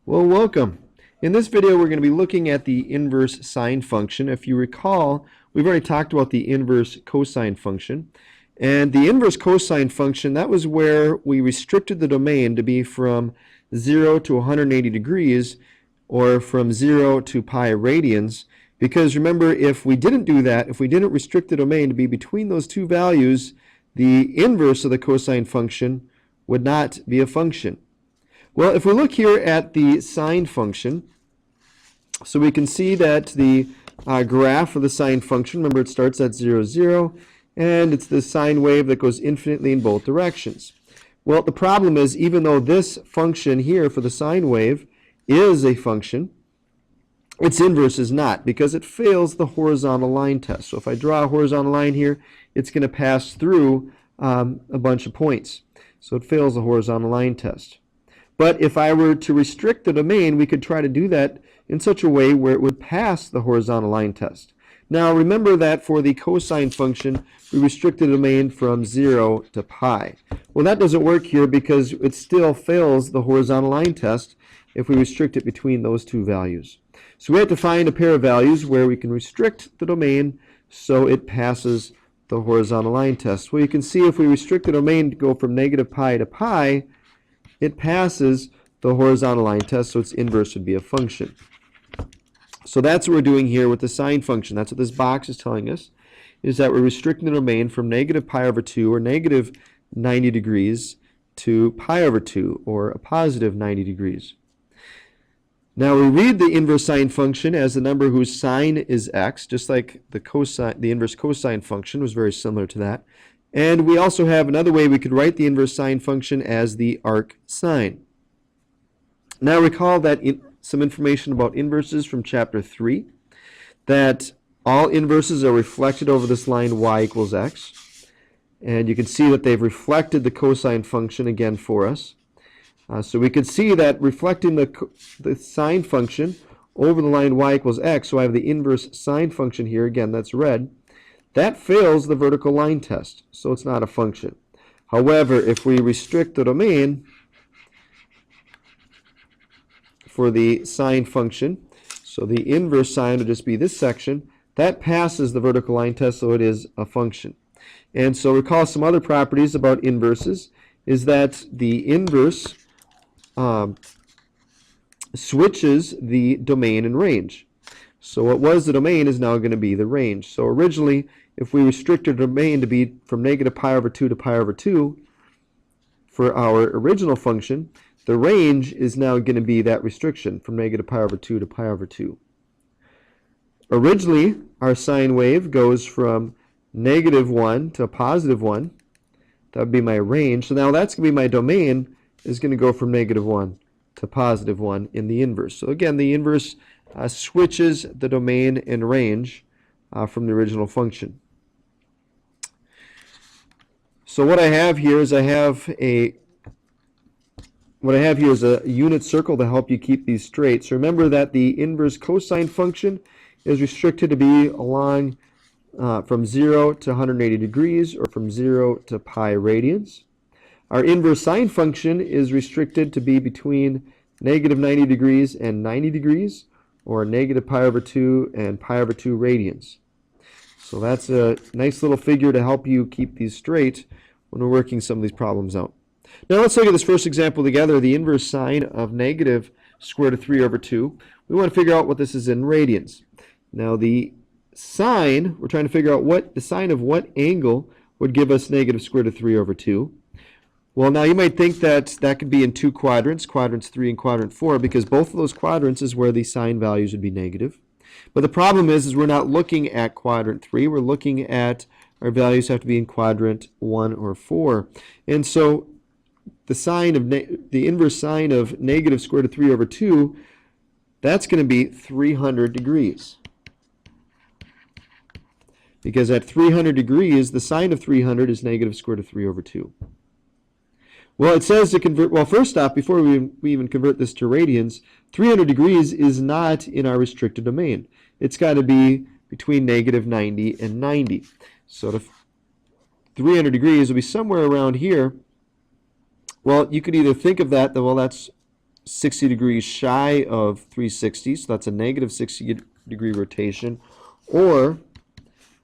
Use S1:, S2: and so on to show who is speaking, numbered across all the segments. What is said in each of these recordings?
S1: Well, welcome. In this video, we're going to be looking at the inverse sine function. If you recall, we've already talked about the inverse cosine function. And the inverse cosine function, that was where we restricted the domain to be from 0 to 180 degrees, or from 0 to pi radians. Because remember, if we didn't do that, if we didn't restrict the domain to be between those two values, the inverse of the cosine function would not be a function. Well, if we look here at the sine function, so we can see that the graph of the sine function, remember it starts at 0, 0, and it's the sine wave that goes infinitely in both directions. Well, the problem is, even though this function here for the sine wave is a function, its inverse is not, because it fails the horizontal line test. So if I draw a horizontal line here, it's going to pass through a bunch of points. So it fails the horizontal line test. But if I were to restrict the domain, we could try to do that in such a way where it would pass the horizontal line test. Now remember that for the cosine function, we restricted the domain from 0 to pi. Well, that doesn't work here because it still fails the horizontal line test if we restrict it between those two values. So we have to find a pair of values where we can restrict the domain so it passes the horizontal line test. Well, you can see if we restrict the domain to go from negative pi to pi, it passes the horizontal line test, so its inverse would be a function. So that's what we're doing here with the sine function. That's what this box is telling us, is that we're restricting the domain from negative pi over 2, or negative 90 degrees, to pi over 2, or a positive 90 degrees. Now we read the inverse sine function as the number whose sine is x, just like the inverse cosine function was very similar to that. And we also have another way we could write the inverse sine function as the arc sine. Now recall that some information about inverses from chapter 3, that all inverses are reflected over this line y equals x. And you can see that they've reflected the cosine function again for us. So we can see that reflecting the sine function over the line y equals x, so I have the inverse sine function here, again that's red, that fails the vertical line test, so it's not a function. However, if we restrict the domain for the sine function, so the inverse sine would just be this section, that passes the vertical line test, so it is a function. And so recall some other properties about inverses, is that the inverse switches the domain and range. So what was the domain is now going to be the range. So originally, if we restricted the domain to be from negative pi over 2 to pi over 2 for our original function, the range is now going to be that restriction from negative pi over 2 to pi over 2. Originally, our sine wave goes from negative 1 to positive 1. That would be my range. So now that's going to be my domain, is going to go from negative 1 to positive 1 in the inverse. So again, the inverse switches the domain and range from the original function. So what I have here is a unit circle to help you keep these straight. So remember that the inverse cosine function is restricted to be along from 0 to 180 degrees, or from 0 to pi radians. Our inverse sine function is restricted to be between negative 90 degrees and 90 degrees, or negative pi over 2 and pi over 2 radians. So that's a nice little figure to help you keep these straight when we're working some of these problems out. Now let's look at this first example together, the inverse sine of negative square root of 3 over 2. We want to figure out what this is in radians. Now the sine, we're trying to figure out what the sine of what angle would give us negative square root of 3 over 2. Well, now you might think that that could be in two quadrants, quadrants 3 and quadrant 4, because both of those quadrants is where the sine values would be negative. But the problem is we're not looking at quadrant 3, we're looking at our values have to be in quadrant 1 or 4. And so the sine of the inverse sine of negative square root of 3 over 2, that's going to be 300 degrees. Because at 300 degrees, the sine of 300 is negative square root of 3 over 2. Well, it says to convert, well, first off, before we even convert this to radians, 300 degrees is not in our restricted domain. It's got to be between negative 90 and 90. So 300 degrees will be somewhere around here. Well, you could either think of that, well, that's 60 degrees shy of 360, so that's a negative 60-degree rotation. Or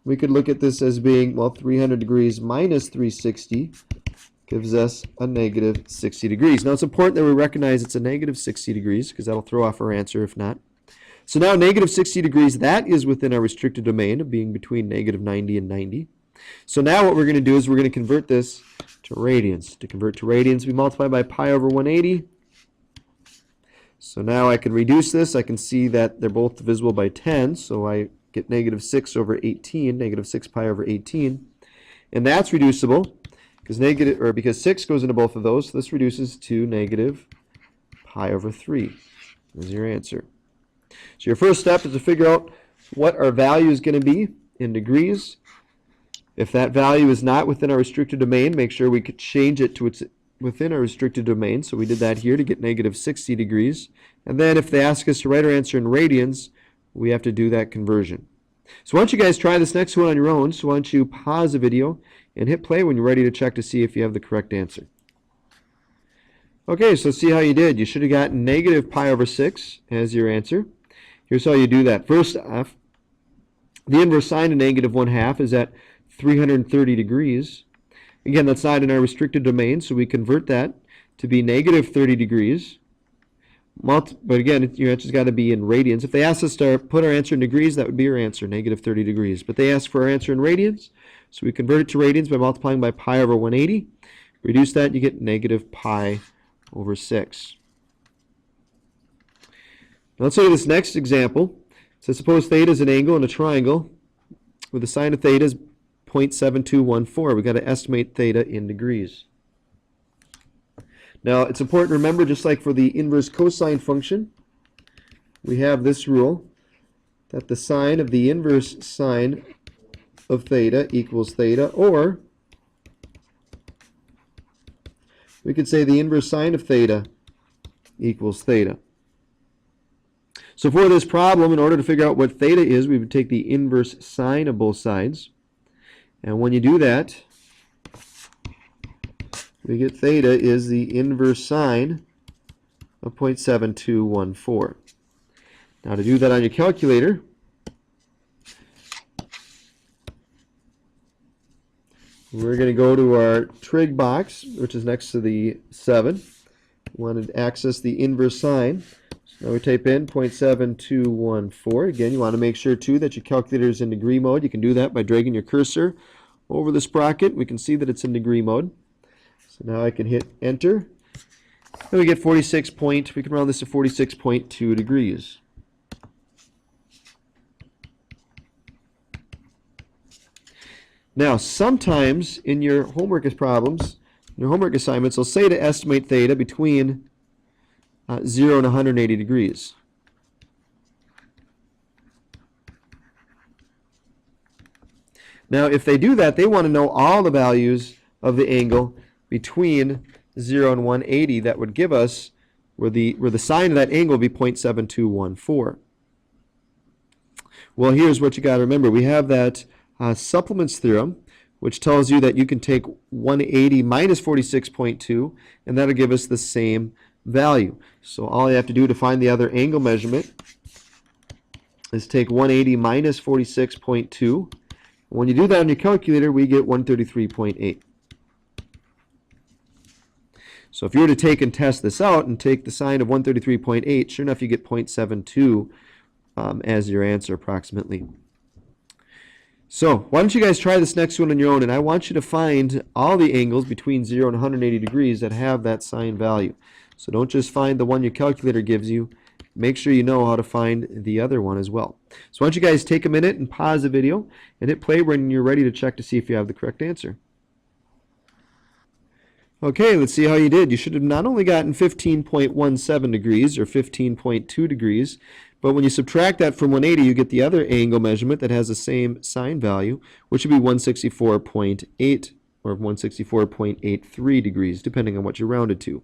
S1: we could look at this as being, well, 300 degrees minus 360 gives us a negative 60 degrees. Now it's important that we recognize it's a negative 60 degrees because that'll throw off our answer if not. So now negative 60 degrees, that is within our restricted domain of being between negative 90 and 90. So now what we're going to do is we're going to convert this to radians. To convert to radians, we multiply by pi over 180. So now I can reduce this. I can see that they're both divisible by 10, so I get negative 6 over 18, negative 6 pi over 18. And that's reducible because 6 goes into both of those, so this reduces to negative pi over 3. There's your answer. So your first step is to figure out what our value is going to be in degrees. If that value is not within our restricted domain, make sure we could change it to its within our restricted domain. So we did that here to get negative 60 degrees. And then if they ask us to write our answer in radians, we have to do that conversion. So why don't you guys try this next one on your own. So why don't you pause the video and hit play when you're ready to check to see if you have the correct answer. Okay, so see how you did. You should have gotten negative pi over 6 as your answer. Here's how you do that. First off, the inverse sine of negative 1/2 is at 330 degrees. Again, that's not in our restricted domain, so we convert that to be negative 30 degrees. But again, your answer's got to be in radians. If they asked us to put our answer in degrees, that would be our answer, negative 30 degrees. But they asked for our answer in radians, so we convert it to radians by multiplying by pi over 180. Reduce that, you get negative pi over 6. Now let's look at this next example. So suppose theta is an angle in a triangle with the sine of theta is 0.7214. We've got to estimate theta in degrees. Now it's important to remember, just like for the inverse cosine function, we have this rule that the sine of the inverse sine of theta equals theta, or we could say the inverse sine of theta equals theta. So for this problem, in order to figure out what theta is, we would take the inverse sine of both sides. And when you do that, we get theta is the inverse sine of 0.7214. Now to do that on your calculator, we're going to go to our trig box, which is next to the 7. We want to access the inverse sine. Now we type in 0.7214. Again, you want to make sure too that your calculator is in degree mode. You can do that by dragging your cursor over the sprocket. We can see that it's in degree mode. So now I can hit enter. And we get 46 point, we can round this to 46.2 degrees. Now sometimes in your homework problems, your homework assignments, they'll say to estimate theta between 0 and 180 degrees. Now if they do that, they want to know all the values of the angle between 0 and 180. That would give us where the sine of that angle would be 0.7214. Well, here's what you got to remember. We have that supplements theorem, which tells you that you can take 180 minus 46.2, and that'll give us the same value. So all you have to do to find the other angle measurement is take 180 minus 46.2. When you do that on your calculator, we get 133.8. So if you were to take and test this out and take the sine of 133.8, sure enough you get 0.72 as your answer approximately. So why don't you guys try this next one on your own, and I want you to find all the angles between 0 and 180 degrees that have that sine value. So don't just find the one your calculator gives you. Make sure you know how to find the other one as well. So why don't you guys take a minute and pause the video and hit play when you're ready to check to see if you have the correct answer. Okay, let's see how you did. You should have not only gotten 15.17 degrees or 15.2 degrees, but when you subtract that from 180, you get the other angle measurement that has the same sine value, which would be 164.8 or 164.83 degrees, depending on what you rounded to.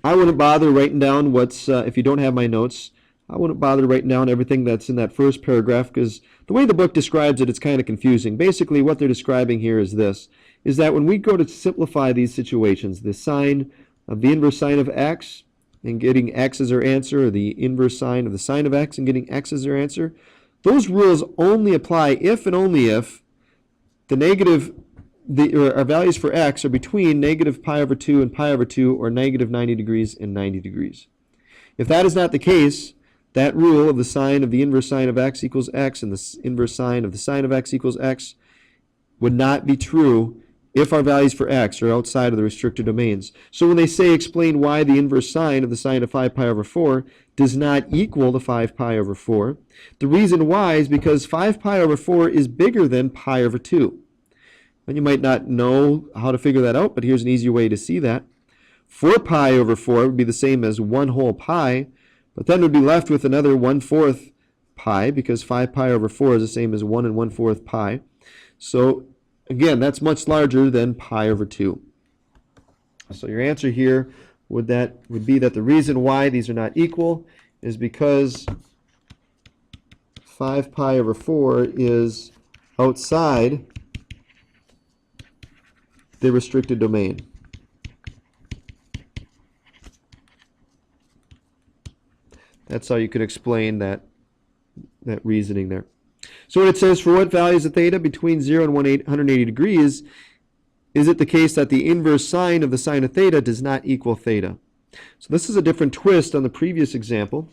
S1: I wouldn't bother writing down what's, if you don't have my notes, I wouldn't bother writing down everything that's in that first paragraph because the way the book describes it, it's kind of confusing. Basically, what they're describing here is this, is that when we go to simplify these situations, the sine of the inverse sine of x and getting x as our answer, or the inverse sine of the sine of x and getting x as our answer, those rules only apply if and only if our values for x are between negative pi over 2 and pi over 2, or negative 90 degrees and 90 degrees. If that is not the case, that rule of the sine of the inverse sine of x equals x and the inverse sine of the sine of x equals x would not be true if our values for x are outside of the restricted domains. So when they say explain why the inverse sine of the sine of 5 pi over 4 does not equal the 5 pi over 4, the reason why is because 5 pi over 4 is bigger than pi over 2. And you might not know how to figure that out, but here's an easy way to see that. 4 pi over 4 would be the same as 1 whole pi, but then we'd be left with another 1/4 pi, because 5 pi over 4 is the same as 1 and 1/4 pi. So again, that's much larger than pi over 2. So your answer here would be that the reason why these are not equal is because 5 pi over 4 is outside the restricted domain. That's how you could explain that reasoning there. So when it says for what values of theta between 0 and 180 degrees, is it the case that the inverse sine of the sine of theta does not equal theta? So this is a different twist on the previous example.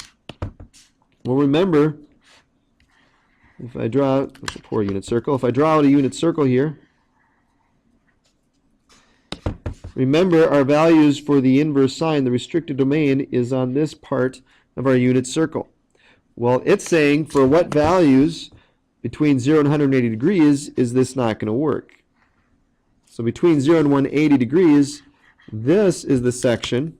S1: Well, remember, if I draw, that's a poor unit circle. If I draw out a unit circle here, remember our values for the inverse sine, the restricted domain, is on this part of our unit circle. Well, it's saying for what values between 0 and 180 degrees is this not going to work. So between 0 and 180 degrees, this is the section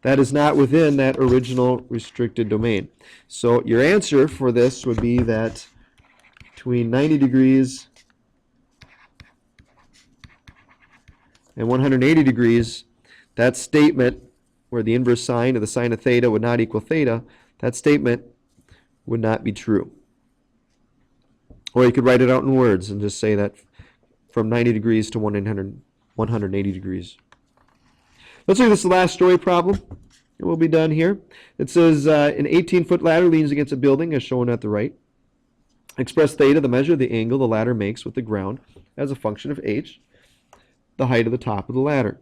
S1: that is not within that original restricted domain. So your answer for this would be that between 90 degrees and 180 degrees, that statement where the inverse sine of the sine of theta would not equal theta, that statement would not be true. Or you could write it out in words and just say that from 90 degrees to 180 degrees. Let's look at this last story problem. It will be done here. It says an 18-foot ladder leans against a building as shown at the right. Express theta, the measure of the angle the ladder makes with the ground, as a function of h, the height of the top of the ladder.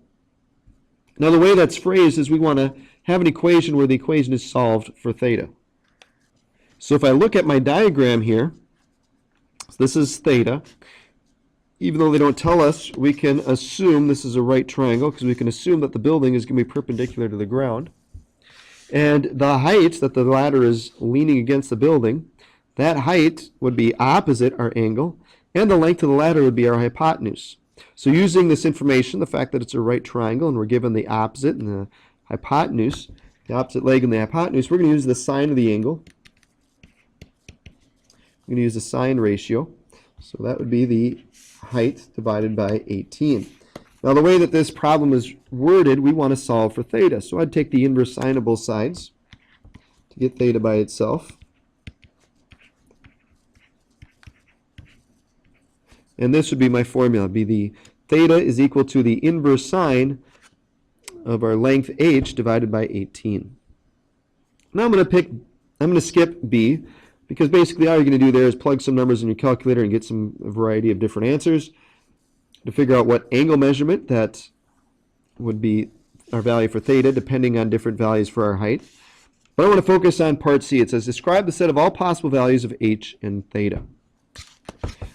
S1: Now the way that's phrased is we want to have an equation where the equation is solved for theta. So if I look at my diagram here, so this is theta. Even though they don't tell us, we can assume this is a right triangle because we can assume that the building is going to be perpendicular to the ground. And the height that the ladder is leaning against the building, that height would be opposite our angle, and the length of the ladder would be our hypotenuse. So using this information, the fact that it's a right triangle and we're given the opposite and the hypotenuse, the opposite leg and the hypotenuse, we're going to use the sine of the angle. We're going to use the sine ratio. So that would be the height divided by 18. Now the way that this problem is worded, we want to solve for theta. So I'd take the inverse sine of both sides to get theta by itself. And this would be my formula. It'd be the theta is equal to the inverse sine of our length h divided by 18. Now I'm going to skip b, because basically all you're going to do there is plug some numbers in your calculator and get a variety of different answers to figure out what angle measurement that would be our value for theta, depending on different values for our height. But I want to focus on part C. It says describe the set of all possible values of h and theta.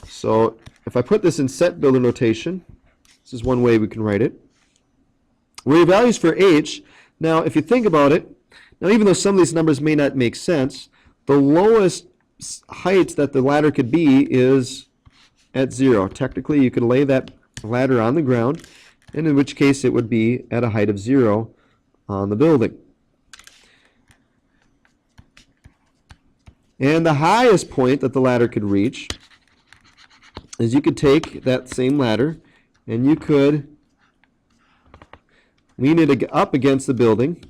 S1: So if I put this in set builder notation, this is one way we can write it. Where your values for h, now if you think about it, now even though some of these numbers may not make sense, the lowest height that the ladder could be is at 0. Technically, you could lay that ladder on the ground, and in which case it would be at a height of 0 on the building. And the highest point that the ladder could reach is you could take that same ladder and you could lean it up against the building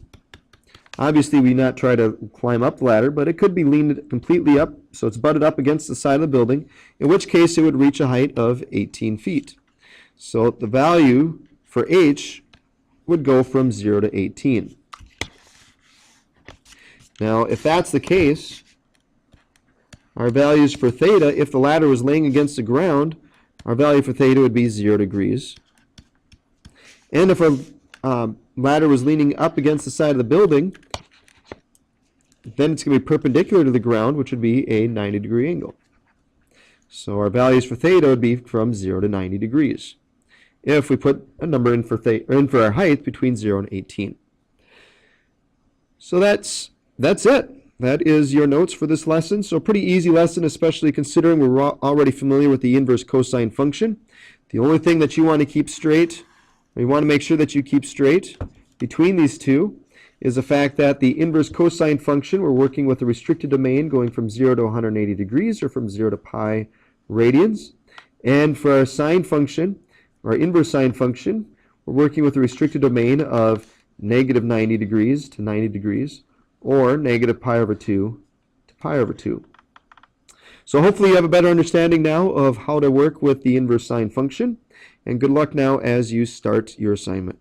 S1: Obviously, we not try to climb up the ladder, but it could be leaned completely up, so it's butted up against the side of the building, in which case it would reach a height of 18 feet. So the value for h would go from 0 to 18. Now, if that's the case, our values for theta, if the ladder was laying against the ground, our value for theta would be 0 degrees. And if our ladder was leaning up against the side of the building, then it's going to be perpendicular to the ground, which would be a 90-degree angle. So our values for theta would be from 0 to 90 degrees if we put a number in for our height between 0 and 18. So that's it. That is your notes for this lesson. So a pretty easy lesson, especially considering we're already familiar with the inverse cosine function. The only thing that you want to keep straight, or you want to make sure that you keep straight between these two, is the fact that the inverse cosine function, we're working with a restricted domain going from 0 to 180 degrees, or from 0 to pi radians. And for our sine function, our inverse sine function, we're working with a restricted domain of negative 90 degrees to 90 degrees, or negative pi over 2 to pi over 2. So hopefully you have a better understanding now of how to work with the inverse sine function, and good luck now as you start your assignment.